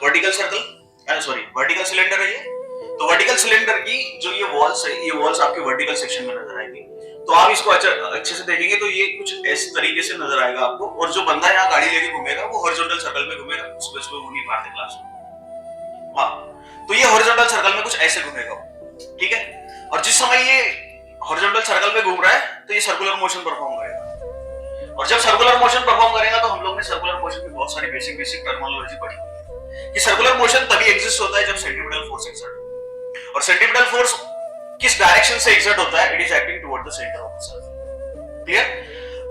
Vertical circle, sorry vertical cylinder है ये। तो वर्टिकल सिलेंडर की जो ये वॉल्स है, ये वॉल्स आपके वर्टिकल सेक्शन में नजर आएगी। तो आप इसको अच्छे से देखेंगे तो ये कुछ इस तरीके से नजर आएगा आपको। और जो बंदा यहाँ गाड़ी लेके घूमेगा वो हॉरिजॉन्टल सर्कल में घूमेगा, उसको वो नहीं मारते क्लास में। हाँ, तो ये हॉरिजॉन्टल सर्कल में कुछ ऐसे घूमेगा, ठीक है। और जिस समय ये हॉरिजॉन्टल सर्कल में घूम रहा है तो ये सर्कुलर मोशन परफॉर्म करेगा। और जब सर्कुलर मोशन परफॉर्म करेगा तो हम लोग ने सर्कुलर मोशन की बहुत सारी बेसिक टर्मिनोलॉजी पढ़ी कि सर्कुलर मोशन तभी एग्जिस्ट होता है जब सेंट्रीपिटल फोर्स एक्सर्ट हो। और सेंट्रीपिटल फोर्स किस डायरेक्शन से एक्सर्ट होता है? It is acting toward the centre of the circle. Clear?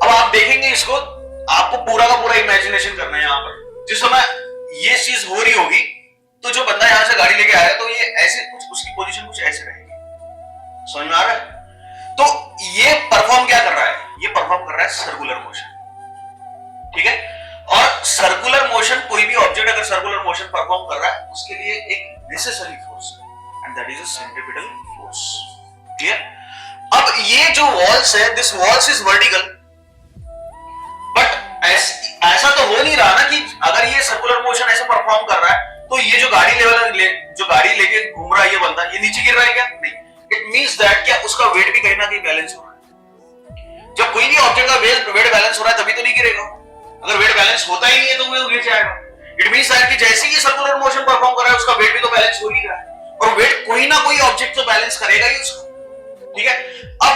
अब आप देखेंगे इसको, आपको पूरा का पूरा इमेजिनेशन करना है। यहाँ पर जिस समय ये चीज हो रही होगी तो जो बंदा यहाँ से गाड़ी लेके आया तो ये ऐसे कुछ, उसकी पोजीशन कुछ ऐसे रहेगी। समझ में आ रहा है? तो ये परफॉर्म क्या कर रहा है? ये परफॉर्म कर रहा है सर्कुलर मोशन, ठीक है। और सर्कुलर मोशन, कोई भी ऑब्जेक्ट अगर सर्कुलर मोशन परफॉर्म कर रहा है उसके लिए एक नेसेसरी फोर्स है and that is a centripetal force. Clear? अब ये जो वॉल्स है, this walls is vertical, but ऐसा तो हो नहीं रहा ना कि अगर ये सर्कुलर मोशन ऐसे परफॉर्म कर रहा है तो ये जो गाड़ी लेके घूम रहा है ये बंदा, ये नीचे गिर रहा है क्या? नहीं। इट मींस दैट क्या उसका वेट भी कहीं ना कहीं बैलेंस हो रहा है। जब कोई भी ऑब्जेक्ट का वेट बैलेंस हो रहा है तभी तो नहीं गिरेगा। अगर वेट बैलेंस होता ही नहीं है तो वो गिर जाएगा। इट मींस दैट कि जैसे ही सर्कुलर मोशन परफॉर्म कर रहा है उसका वेट भी तो बैलेंस हो ही रहा है, और वेट कोई ना कोई ऑब्जेक्ट तो बैलेंस करेगा ही उसको, ठीक है। अब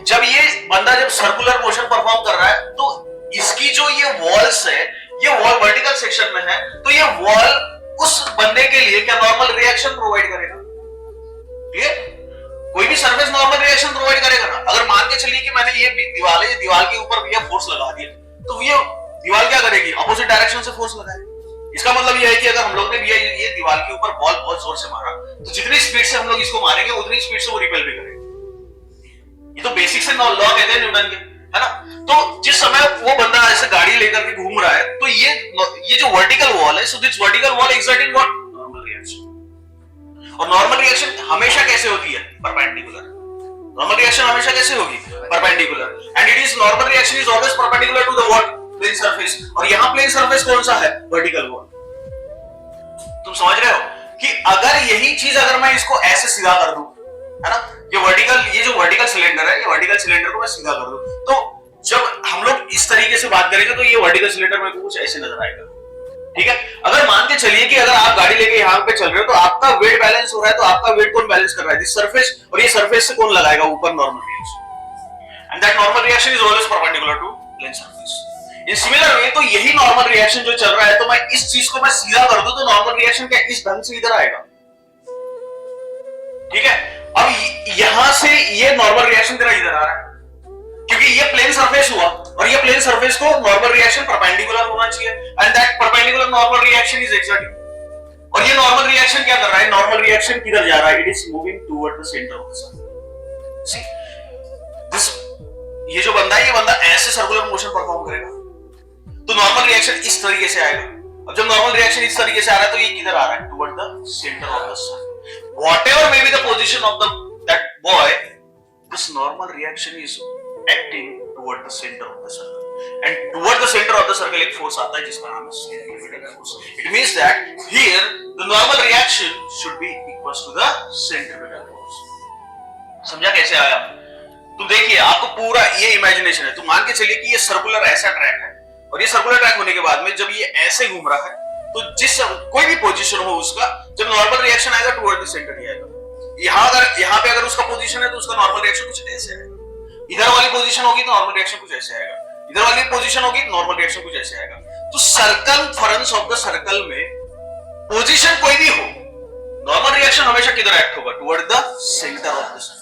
जब ये बंदा जब सर्कुलर मोशन परफॉर्म कर रहा है तो इसकी जो ये वॉल्स है, ये वॉल वर्टिकल सेक्शन में है, तो ये वॉल उस बंदे के लिए क्या नॉर्मल रिएक्शन प्रोवाइड करेगा? क्लियर? कोई भी सरफेस नॉर्मल रिएक्शन प्रोवाइड करेगा ना। अगर मान के चलिए कि मैंने ये दीवार है, ये दीवार के ऊपर भैया फोर्स लगा दिया तो ये दीवार क्या करेगी? अपोजिट डायरेक्शन से फोर्स लगाएगी। इसका मतलब ये है कि अगर हम लोग ने भैया ये दीवार के ऊपर बॉल बहुत जोर से मारा तो जितनी स्पीड से हम लोग इसको मारेंगे उतनी स्पीड से वो रिपेल भी करेगी। ये तो बेसिक से लॉ कहते हैं न्यूटन के, है ना। तो जिस समय वो बंदा ऐसे गाड़ी लेकर के घूम रहा है तो ये जो वर्टिकल वॉल है, so this vertical wall exerting what? Normal reaction. और नॉर्मल रिएक्शन हमेशा कैसे होती है? परपेंडिकुलर। नॉर्मल रिएक्शन हमेशा कैसे होगी? Perpendicular. And it is normal reaction is always perpendicular to the what? Plane surface. और यहां प्लेन सरफेस कौन सा है? Vertical wall. तुम समझ रहे हो कि अगर यही चीज अगर मैं इसको ऐसे सीधा कर दूं, है ना, ये जो वर्टिकल सिलेंडर है, ये वर्टिकल सिलेंडर को मैं सीधा कर दूं तो जब हम लोग इस तरीके से बात करेंगे तो ये वर्टिकल सिलेंडर में कुछ ऐसे नजर आएगा, ठीक है। अगर मान के चलिए कि अगर आप गाड़ी लेके यहाँ पे चल रहे हो तो आपका वेट बैलेंस हो रहा है, तो आपका वेट कौन बैलेंस कर रहा है? This surface. और ये सरफेस से कौन लगाएगा? ऊपर normal reaction. And that normal reaction is always perpendicular to plane surface. In similar way तो यही नॉर्मल रिएक्शन जो चल रहा है, तो मैं इस चीज को मैं सीधा कर दूं तो नॉर्मल रिएक्शन क्या इस ढंग से इधर आएगा, ठीक है। अब यहां से ये नॉर्मल रिएक्शन तेरा इधर आ रहा है क्योंकि ये प्लेन सरफेस हुआ और ये प्लेन सरफेस को नॉर्मल रिएक्शन परपेंडिकुलर होना चाहिए and that perpendicular normal reaction is exerting. और ये नॉर्मल रिएक्शन क्या कर रहा है? नॉर्मल रिएक्शन किधर जा रहा है? It is moving toward the centre of the circle. See this, ये जो बंदा है, ये बंदा ऐसे सर्कुलर मोशन परफॉर्म करेगा तो नॉर्मल रिएक्शन इस तरीके से आएगा। अब जब नॉर्मल रिएक्शन इस तरीके से आ रहा है तो ये किधर आ रहा है? Toward the centre of the circle. Whatever may be the position of that boy, this normal reaction is acting toward the center of the circle, and toward the center of the circle एक force आता है जिसका नाम है centripetal force. It means that here the normal reaction should be equal to the centripetal force. समझा कैसे आया? तो देखिए आपको पूरा ये इमेजिनेशन है। तो मान के चलिए कि ये सर्कुलर ऐसा ट्रैक है और ये सर्कुलर ट्रैक होने के बाद में जब ये ऐसे घूम रहा है तो जिस कोई भी पोजीशन हो उसका, जब नॉर्मल रिएक्शन आएगा टुवर्ड द सेंटर ही आएगा। यहाँ पे अगर उसका पोजीशन है तो उसका नॉर्मल रिएक्शन कुछ ऐसे आएगा। इधर वाली पोजीशन होगी तो नॉर्मल रिएक्शन कुछ ऐसे आएगा। इधर वाली पोजीशन होगी तो नॉर्मल रिएक्शन कुछ ऐसे आएगा। तो सर्कमफरेंस ऑफ द सर्कल में पोजीशन कोई भी हो, नॉर्मल रिएक्शन हमेशा किधर एक्ट होगा? Toward the centre of the circle.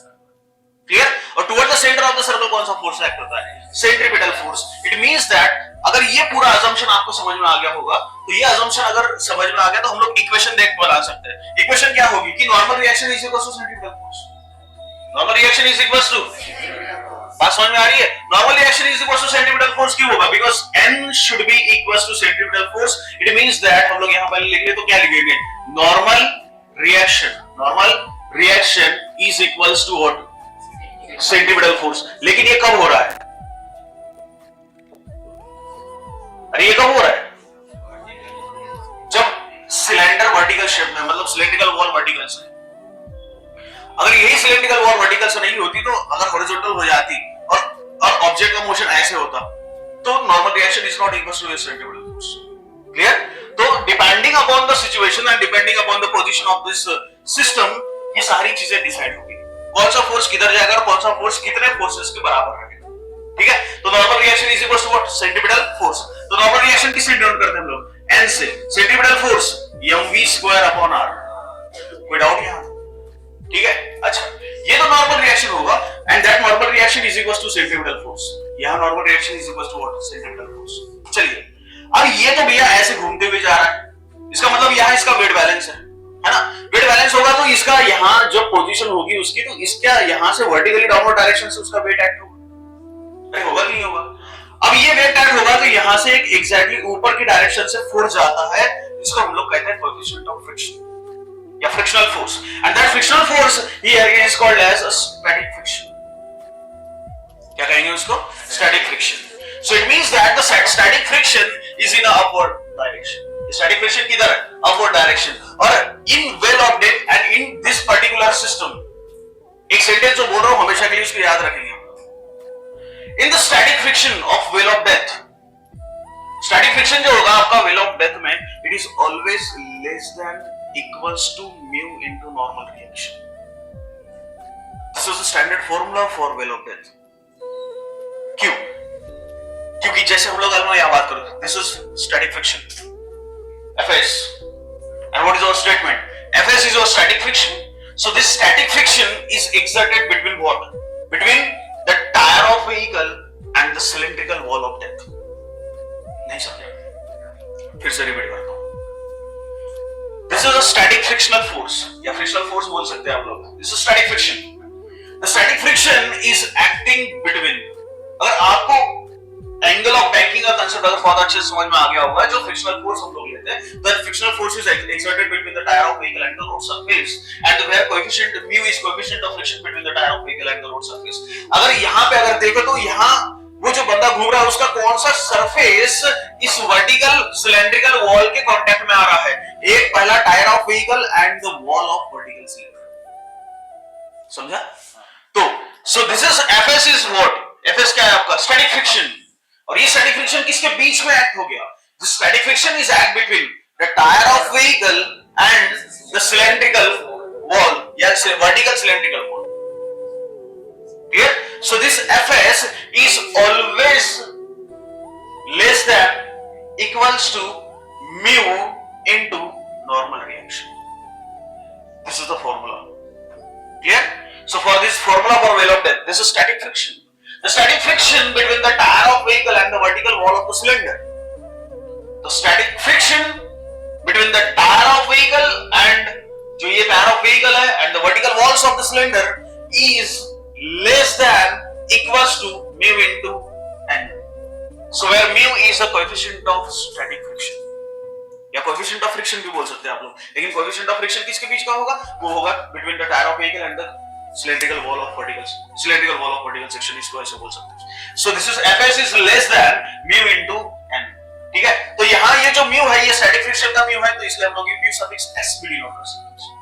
Clear? और toward the centre of the circle कौन सा फोर्स एक्ट होता है? Centripetal force. It means that अगर ये पूरा अजम्पशन आपको समझ में आ गया होगा तो ये अजम्पशन अगर समझ में आ गया तो हम लोग इक्वेशन देख बना सकते हैं। इक्वेशन क्या होगी कि normal reaction is equal to centripetal force. Normal reaction is equal to, बात समझ में आ रही है? Normal reaction is equal to centripetal force क्यों होगा? Because n should be equal to centripetal force. It means that हम लोग यहां पहले लिख ले तो क्या लिखेंगे? Normal reaction is equal to what? Centripetal force. लेकिन ये कब हो रहा है? अरे ये कब हो रहा है? जब वर्टिकल शेप में, मतलब सिलेंड्रिकल वॉल वर्टिकल से। अगर यही सिलेंड्रिकल वॉल वर्टिकल से नहीं होती तो अगर हॉरिजॉन्टल हो जाती और ऑब्जेक्ट का मोशन ऐसे होता तो normal reaction is not equal to centrifugal force. Clear? तो depending upon the situation and depending upon the position of this system ये सारी चीजें डिसाइड होगी, कौन सा फोर्स किधर जाएगा और कौन सा फोर्स कितने फोर्सेस के बराबर रहेगा। ठीक है? तो normal reaction is equal to what? Centripetal force. तो नॉर्मल रिएक्शन किससे डिनोट करते हैं हम लोग? n से। Centripetal force mv²/r। कोई डाउट यहां? ठीक है? अच्छा, ये तो नॉर्मल रिएक्शन होगा and that normal reaction is equal to centripetal force. यहां normal reaction is equal to what? Centripetal force. चलिए, अब ये तो भैया ऐसे घूमते हुए जा रहा है, इसका मतलब यहां इसका वेट बैलेंस है ना? वेट बैलेंस होगा तो इसका यहां जो पोजीशन होगी उसकी, तो इसका यहां से वर्टिकली डाउनवर्ड डायरेक्शन से उसका वेट एक्ट होगा। अरे होगा कि नहीं होगा? अब ये वेट एक्ट होगा तो यहां से एक एग्जैक्टली ऊपर की डायरेक्शन से फोर्स जाता है, इसको हम लोग कहते हैं कोएफिशिएंट ऑफ फ्रिक्शन या frictional force, and that frictional force here is called as a static friction. क्या कहेंगे उसको? Static friction. So it means that the static friction is in a upward direction. Static friction किधर है? Upward direction. और in well of depth and in this particular system, एक sentence जो बोल रहा हूं हमेशा के लिए उसको याद रखेंगे। In the static friction of well of death, static friction जो होगा आपका वेल ऑफ डेथ में, it is always less than equals to mu into normal reaction. This is the standard formula for well of death. क्यों? क्योंकि जैसे हम लोग यहां बात करो, this is static friction Fs, and what is our statement? Fs is our static friction. So this static friction is exerted between what? Between the tire of vehicle and the cylindrical wall of death. नहीं समझे? फिर से repeat करता हूं। This is a static frictional force या frictional force बोल सकते हैं आप लोग। This is static friction. The static friction is acting between, अगर आपको एंगल ऑफ बैंकिंग का कांसेप्ट अगर बहुत अच्छे से समझ में आ गया होगा, जो फ्रिक्शनल फोर्स हम लोग लेते हैं, the frictional force is exerted between the tyre of vehicle and the road surface, and where coefficient mu is coefficient of friction between the tyre of vehicle and the road surface. अगर यहां पे अगर देखो तो यहां वो जो बंदा घूम रहा है उसका कौन सा सरफेस इस वर्टिकल सिलेंड्रिकल वॉल के कांटेक्ट में आ रहा है? एक पहला tyre of vehicle and the wall of vertical cylinder. समझा? तो so this is Fs is what? Fs क्या है आपका? Static friction. और ये स्टैटिक फ्रिक्शन किसके बीच में एक्ट हो गया? The static friction is act between the tyre of vehicle and the cylindrical wall या vertical cylindrical wall. Clear? So this Fs is always less than equals to mu into normal reaction. This is the formula. Clear? So for this formula for well of death, this is static friction. The static friction between the tire of vehicle and the vertical wall of the cylinder. The static friction between the tire of vehicle and जो ये tire of vehicle है and the vertical walls of the cylinder is less than equals to mu into n. So where mu is the coefficient of static friction या coefficient of friction भी बोल सकते हैं आप लोग, लेकिन coefficient of friction किसके बीच का होगा? वो होगा between the tire of vehicle and the cylindrical wall of vertical section, इसको ऐसे बोल सकते हैं। So this is Fs is less than mu into n। ठीक है? तो यहाँ ये जो mu है ये static friction का mu है, तो इसलिए हम लोग ये mu suffix s भी डिनोट कर सकते हैं।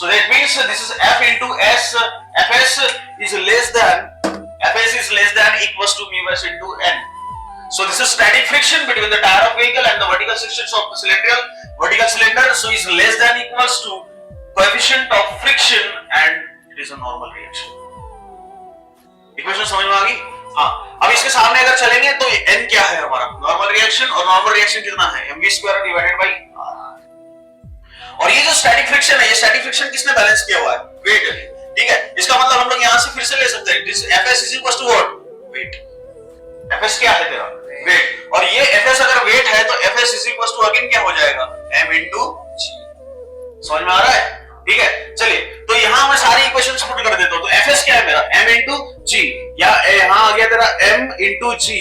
So that means this is F into s, Fs is less than equals to mu s into n. So this is static friction between the tire of vehicle and the vertical sections of the vertical cylinder, so is less than equals to coefficient of friction and it is a normal reaction। Equation समझ में आ गई? हाँ, अब इसके सामने अगर चलेंगे तो n क्या है हमारा? नॉर्मल रिएक्शन, और नॉर्मल रिएक्शन कितना है? mv² divided by r। और ये जो स्टैटिक फ्रिक्शन है, ये स्टैटिक फ्रिक्शन किसने बैलेंस किया हुआ है? वेट है। ठीक है? इसका मतलब हम लोग यहां से फिर से ले सकते हैं, this Fs is equal to what? Weight. Fs क्या है तेरा? वेट। और ये Fs अगर वेट है तो Fs is equal to again क्या हो जाएगा? m into g। समझ में आ रहा है? ठीक है? चलिए, तो यहां मैं सारी इक्वेशंस पुट कर देता हूं। तो Fs क्या है मेरा? m into g, या यहां आ गया तेरा m into g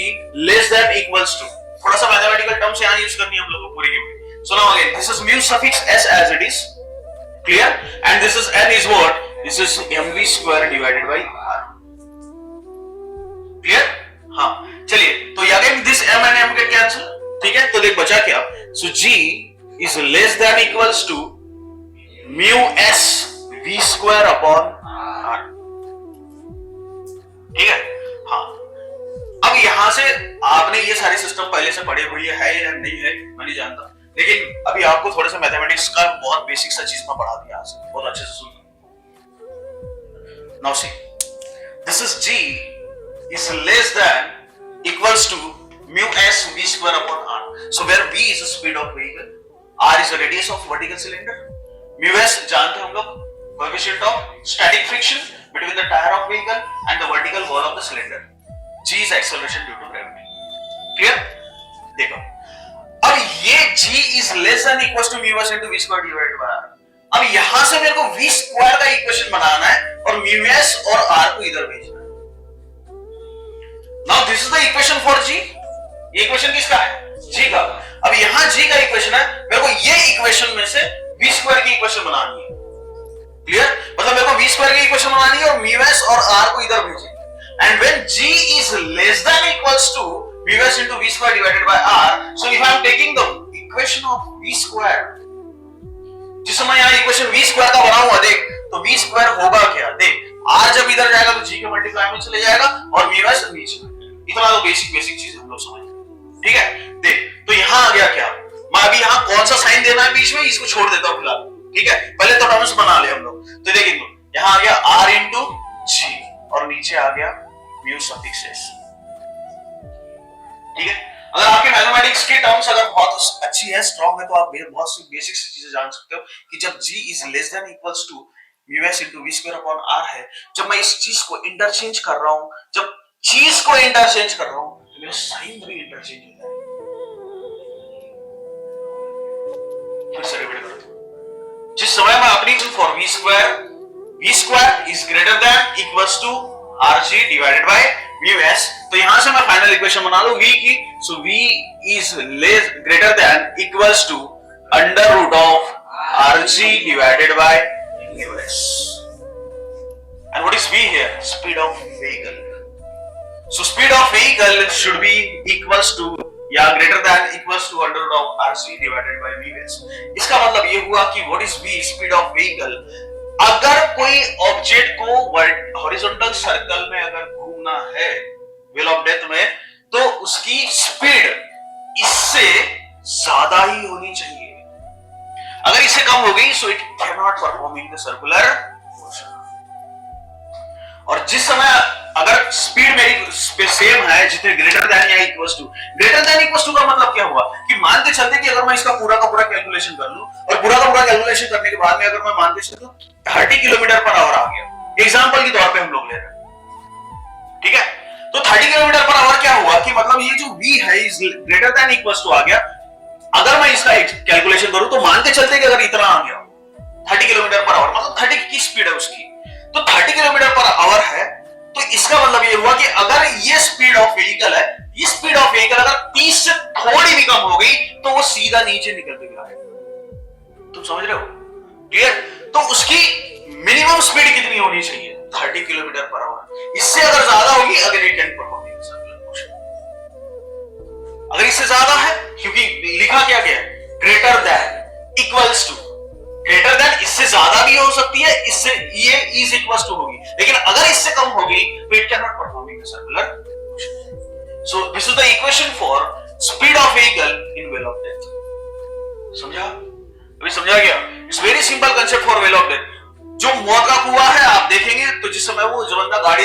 less than equals to, थोड़ा सा मैथमेटिकल टर्म्स यहां यूज करनी है हम लोग को पूरी की पूरी। So now again this is mu suffix s as it is, clear, and this is n is what? This is mv² divided by r। Clear? हां, चलिए, तो again this m and m के कैंसिल। ठीक है? तो देख बचा क्या? सो g is less than equals to mu s v square upon r. ठीक है, हाँ। अब यहां से आपने ये सारी सिस्टम पहले से पढ़े हुई है या नहीं है मैं नहीं जानता, लेकिन अभी आपको थोड़ा सा मैथमेटिक्स का बहुत बेसिक सा चीज में पढ़ा दिया आज, बहुत अच्छे से सुन। Now see this is g is less than equals to mu s v square upon r. So where v is the speed of vehicle, r is the radius of vertical cylinder, mu s जानते हैं हम लोग, coefficient of static friction between the tire of vehicle and the vertical wall of the cylinder, g is acceleration due to gravity. Clear? देखो अब ये g is less than equals to mu s into v square divided by r. अब यहां से मेरे को v square का equation बनाना है और mu s और r को इधर भेजना है। Now this is the equation for g. ये इक्वेशन किसका है? g का। अब यहां g का इक्वेशन है, मेरे को ये इक्वेशन में से v स्क्वायर की इक्वेशन बनानी है। क्लियर? मतलब मेरे को v स्क्वायर की इक्वेशन बनानी है और mu s और r को इधर भेजना। And when g is less than equals to mu s into v square divided by r, so if I am taking the equation of v square, जिस समय यहाँ इक्वेशन v स्क्वायर का बना हुआ देख, तो v स्क्वायर होगा क्या? देख r जब इधर जाएगा तो g के मल्टीप्लाई में चले जाएगा और mu s नीचे। इतना तो बेसिक चीज हम लोग समझ, ठीक है। देख तो यहाँ आ गया क्या, मैं अभी यहाँ कौन सा साइन देना है बीच में इसको छोड़ देता हूँ फिलहाल, ठीक है। पहले तो टर्म्स बना ले हम लोग। तो देखिए यहाँ आ गया r इंटू जी और नीचे आ गया म्यू सफिक्स s, ठीक है। अगर आपके मैथमेटिक्स की टर्म्स अगर बहुत अच्छी है, स्ट्रांग है, तो आप बहुत सी बेसिक सी चीजें जान सकते हो कि जब g is less than equals to mu s into v square upon r है, जब मैं इस चीज को इंटरचेंज कर रहा हूं, जब चीज को इंटरचेंज कर रहा हूं तो मेरा साइन भी इंटरचेंज हो जाएगा। फिर से रिपीट करो, जिस समय मैं अपनी for v square is greater than equals to rg divided by mu s, तो यहां से मैं फाइनल इक्वेशन बना लूं v की। सो v is less greater than equals to under root of rg divided by mu s। And what is v here? Speed of vehicle. So speed of vehicle should be equals to या greater than equals to under root of RC divided by VS। इसका मतलब ये हुआ कि what is V? Speed of vehicle। अगर कोई object को horizontal circle में अगर घूमना है व्हील ऑफ डेथ में, तो उसकी स्पीड इससे ज्यादा ही होनी चाहिए। अगर इससे कम हो गई, so it cannot performing the circular motion। और जिस समय अगर स्पीड मेरी सेम है, जितने ग्रेटर देन या equals to, greater than equals to का मतलब क्या हुआ कि मान के चलते कि अगर मैं इसका पूरा का पूरा कैलकुलेशन कर लूं और पूरा का पूरा कैलकुलेशन करने के बाद में अगर मैं मान के चलूं 30 किलोमीटर पर आवर आ गया, एग्जांपल के तौर पे हम लोग ले रहे हैं, ठीक है। तो 30 किलोमीटर पर आवर क्या हुआ कि मतलब ये जो v है is greater than equals to आ गया। अगर मैं इसका कैलकुलेशन करूं तो मान के चलते कि अगर इतना आ गया 30 किलोमीटर पर आवर, मतलब 30 की स्पीड है उसकी, तो 30 किलोमीटर पर आवर है, तो इसका मतलब ये हुआ कि अगर ये स्पीड ऑफ व्हीकल है, ये स्पीड ऑफ व्हीकल अगर 30 से थोड़ी भी कम हो गई तो वो सीधा नीचे निकल के गिरेगा। तुम समझ रहे हो? क्लियर? तो उसकी मिनिमम स्पीड कितनी होनी चाहिए? 30 किलोमीटर पर आवर। इससे अगर ज्यादा होगी अगर it can perform circular motion. अगर इससे ज्यादा है, क्योंकि लिखा क्या गया है? Greater than equals to, greater than इससे ज्यादा भी हो सकती है, इससे ये इज इक्वल्स टू होगी, लेकिन अगर इससे कम होगी तो it can not performing the circular motion. So this is the equation for speed of vehicle in wheel of death. समझा? अभी समझा गया? It's very simple concept for wheel of death. जो मौत का कुआं है आप देखेंगे तो जिस समय वो जो बंदा गाड़ी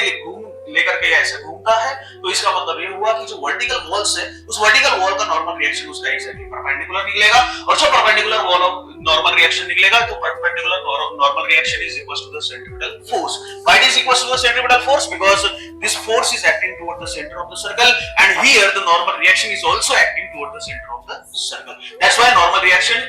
लेकर के ऐसे घूमता है, तो इसका मतलब ये हुआ कि जो वर्टिकल वॉल्स है उस वर्टिकल वॉल का नॉर्मल रिएक्शन उसका एग्जैक्टली परपेंडिकुलर निकलेगा, और जो perpendicular wall of normal reaction निकलेगा तो perpendicular normal reaction is equal to the centripetal force. Why it is equal to the centripetal force? Because this force is acting toward the centre of the circle and here the normal reaction is also acting toward the centre of the circle. That's why normal reaction